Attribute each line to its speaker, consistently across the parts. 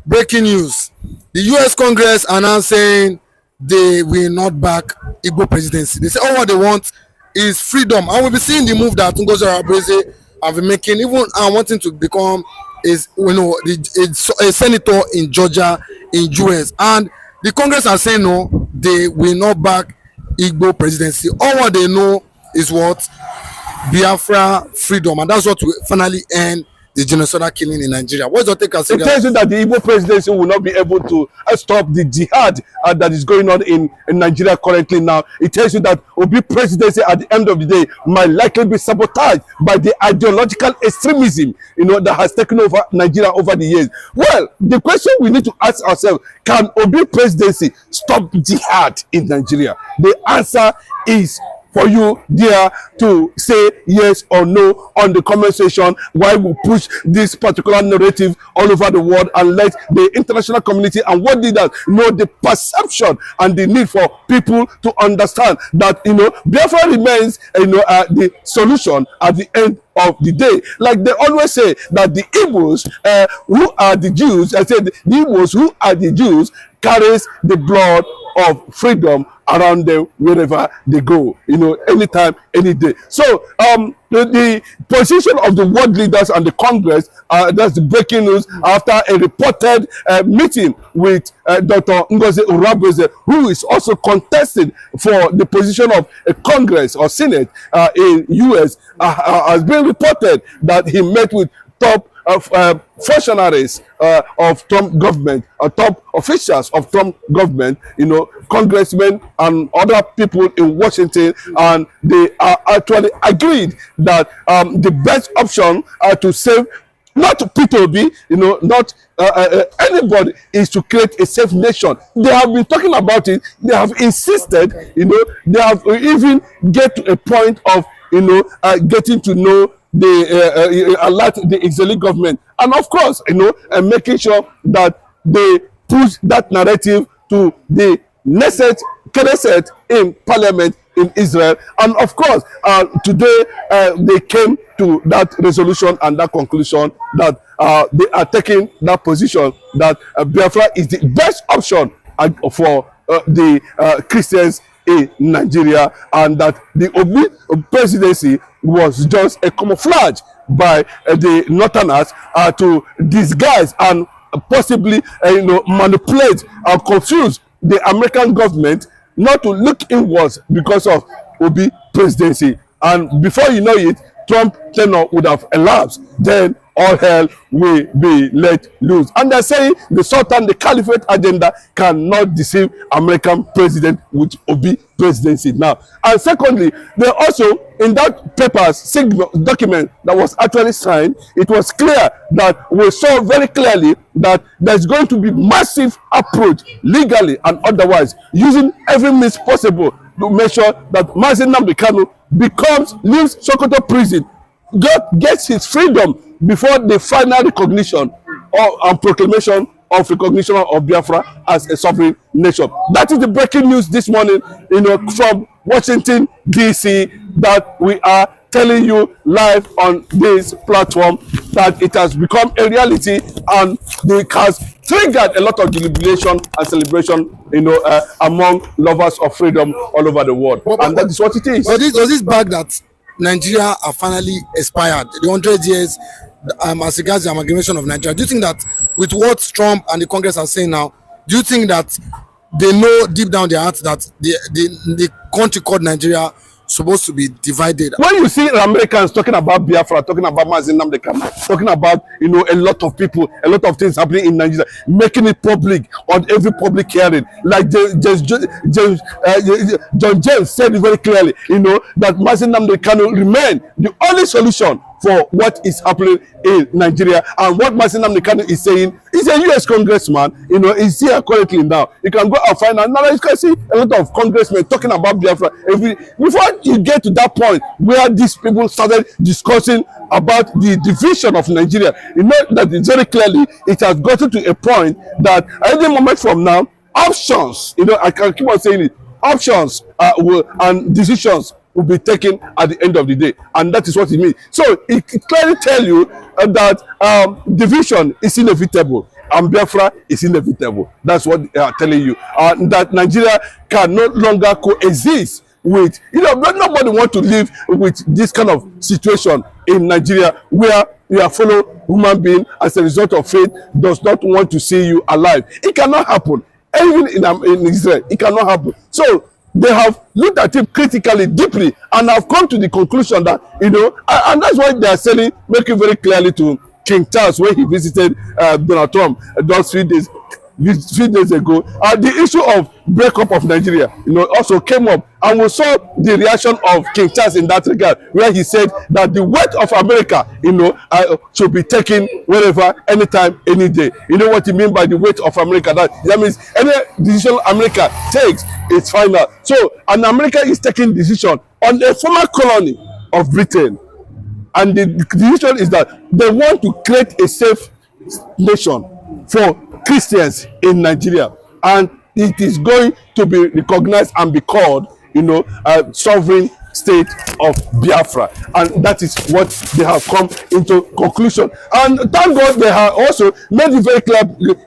Speaker 1: Breaking news. The US Congress announcing they will not back Igbo presidency. They say all what they want is freedom. And we'll be seeing the move that Ngozi Oronbose have been making, even wanting to become a senator in Georgia, in US. And the Congress are saying no, they will not back Igbo presidency. All what they know is what? Biafra freedom. And that's what will finally end the genocidal killing in Nigeria. What's your take? It
Speaker 2: tells you that the Igbo presidency will not be able to stop the jihad that is going on in Nigeria currently now. It tells you that Obi presidency at the end of the day might likely be sabotaged by the ideological extremism, that has taken over Nigeria over the years. Well, the question we need to ask ourselves, can Obi presidency stop jihad in Nigeria? The answer is for you there to say yes or no on the comment section, while we push this particular narrative all over the world and let the international community and world leaders know the perception and the need for people to understand that Biafra remains the solution at the end of the day. Like they always say that the Igbos who are the Jews, I said the Igbos who are the Jews carries the blood of freedom around them wherever they go, anytime, any day. So the position of the world leaders and the Congress, that's the breaking news after a reported meeting with Dr. Ngozi Oronbose, who is also contesting for the position of a Congress or Senate in US, has been reported that he met with top functionaries of Trump government, top officials of Trump government, congressmen and other people in Washington, and they are actually agreed that the best option to save not P2B, not anybody, is to create a safe nation. They have been talking about it. They have insisted, they have even get to a point of, getting to know alert the Israeli government, and of course, making sure that they push that narrative to the Knesset in Parliament in Israel. And of course, today they came to that resolution and that conclusion that they are taking that position that Biafra is the best option for the Christians in Nigeria, and that the Obi presidency was just a camouflage by the Northerners to disguise and possibly manipulate and confuse the American government not to look inwards because of Obi presidency. And before you know it, Trump tenure would have elapsed. Then all hell will be let loose. And they're saying the Sultan, the Caliphate agenda cannot deceive American president with Obi presidency now. And secondly, they also, in that papers, document that was actually signed, it was clear that we saw very clearly that there's going to be massive approach, legally and otherwise, using every means possible to make sure that Mazi Nnamdi Kanu leaves Sokoto prison, gets his freedom before the final recognition and proclamation of recognition of Biafra as a sovereign nation. That is the breaking news this morning, from Washington, D.C., that we are telling you live on this platform, that it has become a reality, and it has triggered a lot of jubilation and celebration, among lovers of freedom all over the world. And that is what it is.
Speaker 1: Was this bag that Nigeria are finally expired, the 100 years as regards the amalgamation of Nigeria? Do you think that with what Trump and the Congress are saying now, do you think that they know deep down their hearts that the country called Nigeria supposed to be divided?
Speaker 2: When you see Americans talking about Biafra, talking about Mazi Nnamdi Kanu, talking about a lot of people, a lot of things happening in Nigeria, making it public on every public hearing, like John James said it very clearly, that Mazi Nnamdi Kanu remain the only solution for what is happening in Nigeria. And what Mazi Nnamdi Kanu is saying, he's a US congressman, you know, he's here currently now. You can go and find out. Now you can see a lot of congressmen talking about Biafra. Before you get to that point where these people started discussing about the division of Nigeria, you know that it's very clearly, it has gotten to a point that at any moment from now, options, you know, I can keep on saying it, options and decisions will be taken at the end of the day, and that is what it means. So it clearly tell you that division is inevitable and Biafra is inevitable. That's what they are telling you. That Nigeria can no longer coexist with, you know, nobody want to live with this kind of situation in Nigeria where you are fellow human being as a result of faith does not want to see you alive. It cannot happen. Even in Israel, it cannot happen. So they have looked at it critically, deeply, and have come to the conclusion that, you know, and that's why they are saying, making very clearly to King Charles when he visited Donald Trump those 3 days ago, the issue of breakup of Nigeria, you know, also came up, and we saw the reaction of King Charles in that regard, where he said that the weight of America, you know, should be taken wherever, anytime, any day. You know what he mean by the weight of America? That means any decision America takes is final. So, and America is taking decision on a former colony of Britain, and the decision is that they want to create a safe nation for Christians in Nigeria, and it is going to be recognized and be called, you know, sovereign state of Biafra, and that is what they have come into conclusion. And thank God they have also made it very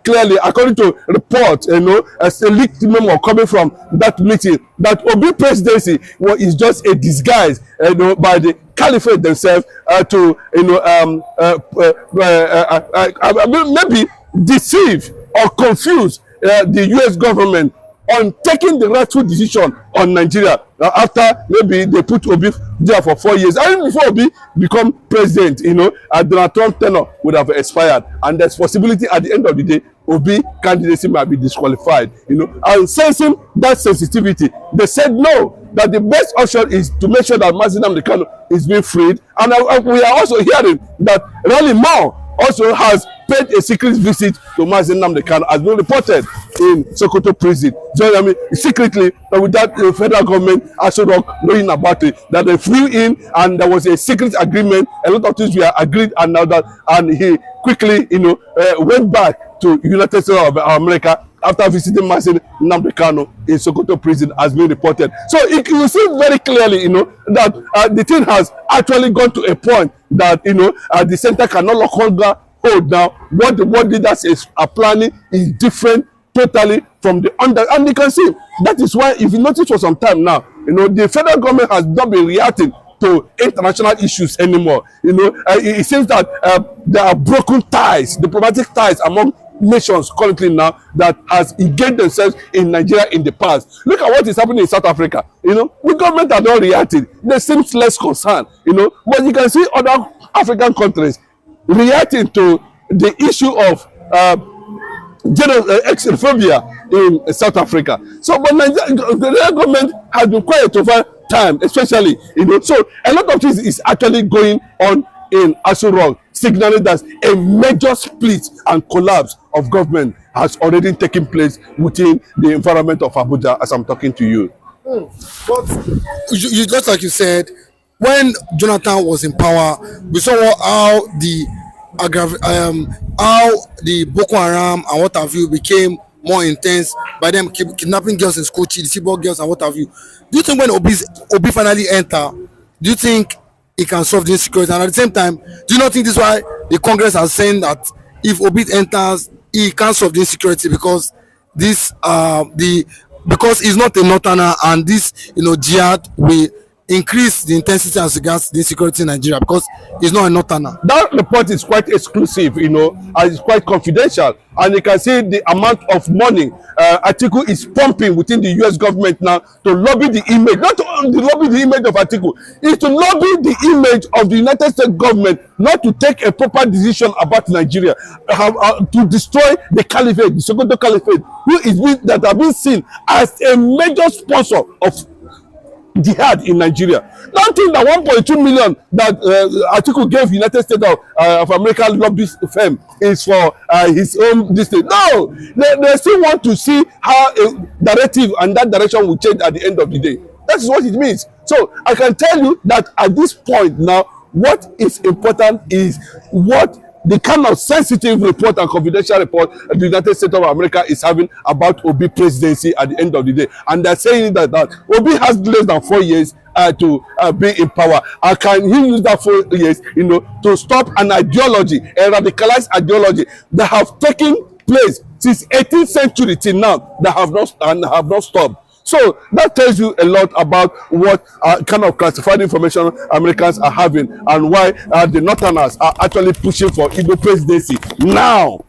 Speaker 2: clearly, according to reports, you know, as a leaked memo coming from that meeting, that Obi presidency is just a disguise, you know, by the caliphate themselves to, you know, maybe deceive or confuse the US government on taking the rightful decision on Nigeria after maybe they put Obi there for 4 years. And even before Obi become president, you know, Donald Trump tenure would have expired, and there's possibility at the end of the day Obi candidacy might be disqualified, you know. And sensing that sensitivity, they said no, that the best option is to make sure that Mazi Nnamdi Kanu is being freed. And we are also hearing that Rally Mao also has paid a secret visit to Mazi Nnamdi Kanu, has been reported in Sokoto prison. So I mean, secretly, without the federal government also not knowing about it, that they flew in and there was a secret agreement. A lot of things were agreed, and now that, and he quickly, you know, went back to United States of America after visiting Mazi Nnamdi Kanu in Sokoto prison, has been reported. So you see very clearly, you know, that the thing has actually gone to a point that, you know, the center can no longer hold now. What the world leaders are planning is different totally from the under, and you can see that is why, if you notice for some time now, you know, the federal government has not been reacting to international issues anymore. You know, it seems that there are broken ties, diplomatic ties among nations currently now that has engaged themselves in Nigeria in the past. Look at what is happening in South Africa. You know, the government are not reacting. They seem less concerned, you know, but you can see other African countries reacting to the issue of xenophobia in South Africa. So, but the government has been quiet over time, especially, you know. So, a lot of things is actually going on in Aso Rock, signaling that a major split and collapse of government has already taken place within the environment of Abuja as I'm talking to you.
Speaker 1: But you just like you said, when Jonathan was in power, we saw how the Boko Haram and what have you became more intense by them kidnapping girls in school, Chibok girls and what have you. Do you think when Obi finally enter, do you think it can solve the insecurity? And at the same time, do you not think this is why the Congress are saying that if Obi enters, he can't solve the insecurity because this because he's not a northerner, and this, you know, jihad will increase the intensity as regards the insecurity in Nigeria because he's not a northerner?
Speaker 2: That report is quite exclusive, you know, and it's quite confidential, and you can see the amount of money Atiku is pumping within the US government now to lobby the image, not to lobby the image of Atiku, is to lobby the image of the United States government not to take a proper decision about Nigeria, to destroy the caliphate, the Sokoto caliphate, that have been seen as a major sponsor of jihad in Nigeria. Don't think that 1.2 million that Atiku gave United States of America lobbyist firm is for his own district. No, they still want to see how a directive and that direction will change at the end of the day. That is what it means. So I can tell you that at this point now, what is important is what the kind of sensitive report and confidential report the United States of America is having about Obi presidency at the end of the day. And they're saying that Obi has less than 4 years to be in power. And can he use that 4 years, to stop an ideology, a radicalized ideology that have taken place since 18th century till now that have not stopped. So that tells you a lot about what kind of classified information Americans are having and why the Northerners are actually pushing for Igbo presidency now.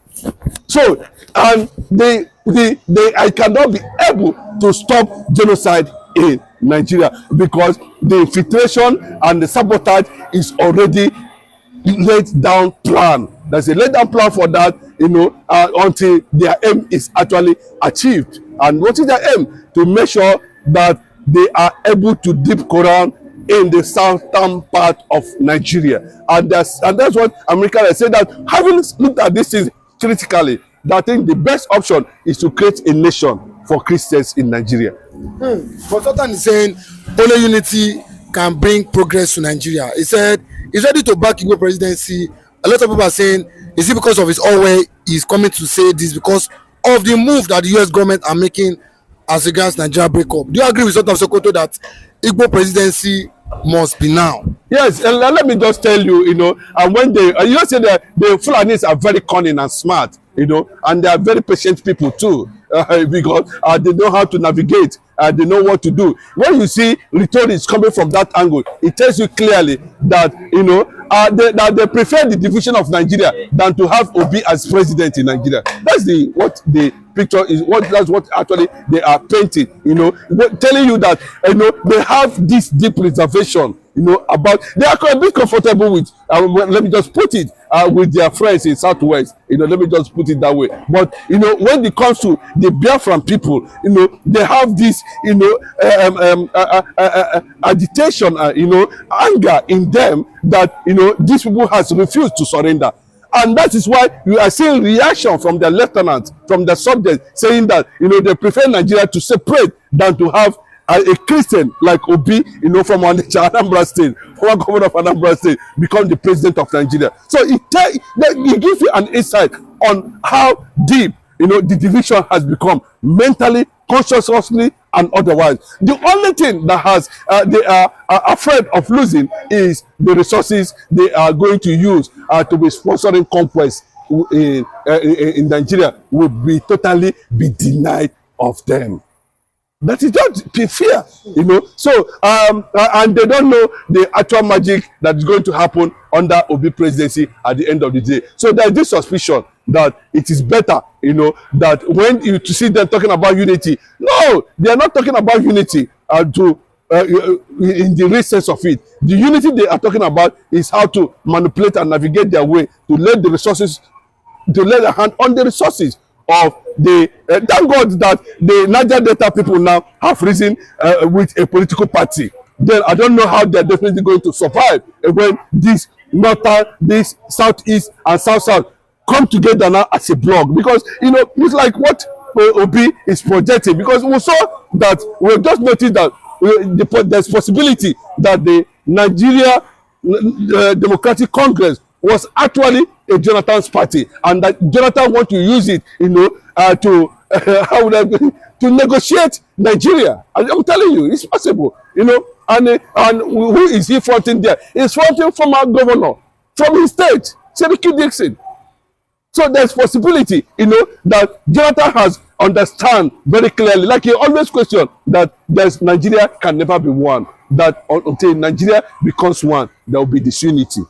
Speaker 2: So, and I cannot be able to stop genocide in Nigeria because the infiltration and the sabotage is already laid down plan. There's a laid down plan for that, until their aim is actually achieved. And what is their aim? To make sure that they are able to dip Quran in the southern part of Nigeria. And that's what America has said, that having looked at these things critically, that I think the best option is to create a nation for Christians in Nigeria.
Speaker 1: But Sultan is saying only unity can bring progress to Nigeria. He said he's ready to back Igbo presidency. A lot of people are saying, is it because of his own way he's coming to say this, because of the move that the US government are making as regards Nigeria breakup? Do you agree with Sultan Sokoto that Igbo presidency must be now?
Speaker 2: Yes, and let me just tell you, and when you say that the Fulanis are very cunning and smart, and they are very patient people too, because they know how to navigate, they know what to do. When you see rhetoric coming from that angle, it tells you clearly that, that they prefer the division of Nigeria than to have Obi as president in Nigeria. That's what the picture is. That's what actually they are painting. Telling you that they have this deep reservation. About they are a bit comfortable with. Let me just put it with their friends in Southwest. Let me just put it that way. But when it comes to the Biafran people, they have this agitation, anger in them that these people has refused to surrender. And that is why you are seeing reaction from the lieutenants, from the subjects, saying that they prefer Nigeria to separate than to have a Christian like Obi, from Anambra State, former governor of Anambra State, become the president of Nigeria. So it gives you an insight on how deep the division has become mentally, consciously, and otherwise. The only thing that they are afraid of losing is the resources they are going to use to be sponsoring conquest in Nigeria will be totally denied of them. That is just fear, So, and they don't know the actual magic that is going to happen under Obi presidency at the end of the day. So there is this suspicion that it is better, that when you see them talking about unity, no, they are not talking about unity in the real sense of it. The unity they are talking about is how to manipulate and navigate their way to lay a hand on the resources of the thank God that the Niger Delta people now have risen with a political party. Then I don't know how they're definitely going to survive when this northern, this southeast and south come together now as a bloc, because it's like what Obi is projecting, because we saw that we just noticed that there's possibility that the Nigeria Democratic Congress was actually a Jonathan's party, and that Jonathan want to use it, to negotiate Nigeria. I'm telling you, it's possible, and who is he fronting there? He's fronting former governor from his state, Seriki Dixon. So there's possibility, that Jonathan has understand very clearly, like he always question, that Nigeria can never be one. That until Nigeria becomes one, there will be disunity.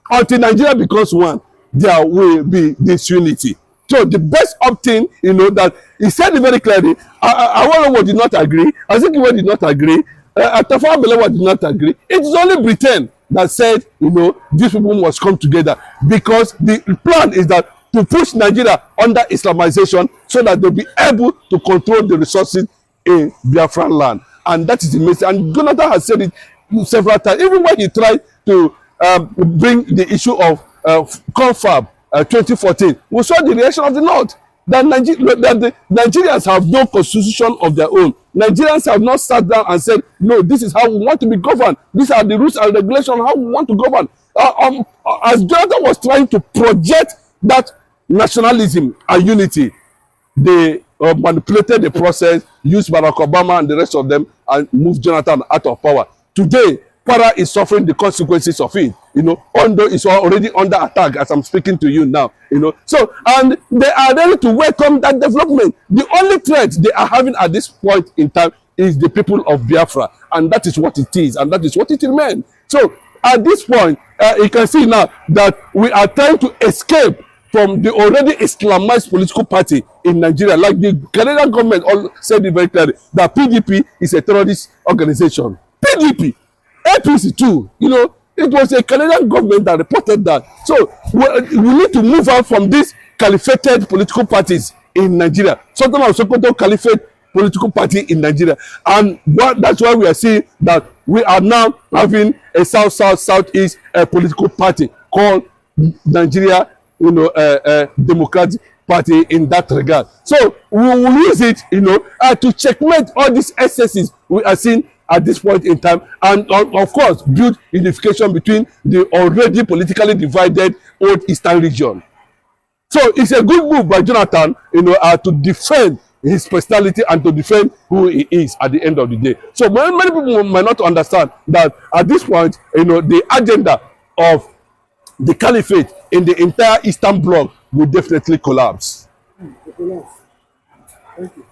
Speaker 2: Until Nigeria becomes one, there will be disunity. So the best option, that he said it very clearly. Awolowo did not agree. Azikiwe did not agree. Tafawa Balewa did not agree. It is only Britain that said, these people must come together, because the plan is that to push Nigeria under Islamization so that they'll be able to control the resources in Biafran land. And that is the message. And Jonathan has said it several times, even when he tried to bring the issue of confab 2014. We saw the reaction of the North. That the Nigerians have no constitution of their own. Nigerians have not sat down and said, no, this is how we want to be governed. These are the rules and regulations how we want to govern. As Jonathan was trying to project that nationalism and unity, they manipulated the process, used Barack Obama and the rest of them, and moved Jonathan out of power. Today, Para is suffering the consequences of it. You know, Ondo is already under attack as I'm speaking to you now. You know, so and they are ready to welcome that development. The only threat they are having at this point in time is the people of Biafra, and that is what it is, and that is what it remains. So at this point, you can see now that we are trying to escape from the already Islamized political party in Nigeria. Like the Canadian government all said it very clearly that PDP is a terrorist organization. PDP. APC too, you know, it was a Canadian government that reported that. So we need to move out from these caliphated political parties in Nigeria. Something like Sokoto Caliphate political party in Nigeria. And that's why we are seeing that we are now having a Southeast political party called Nigeria, you know, Democratic Party in that regard. So we will use it, you know, to checkmate all these excesses we are seeing at this point in time, and of course build unification between the already politically divided old eastern region. So it's a good move by Jonathan, you know, to defend his personality and to defend who he is at the end of the day. So many people might not understand that at this point, you know, the agenda of the caliphate in the entire eastern bloc will definitely collapse.
Speaker 1: Thank you.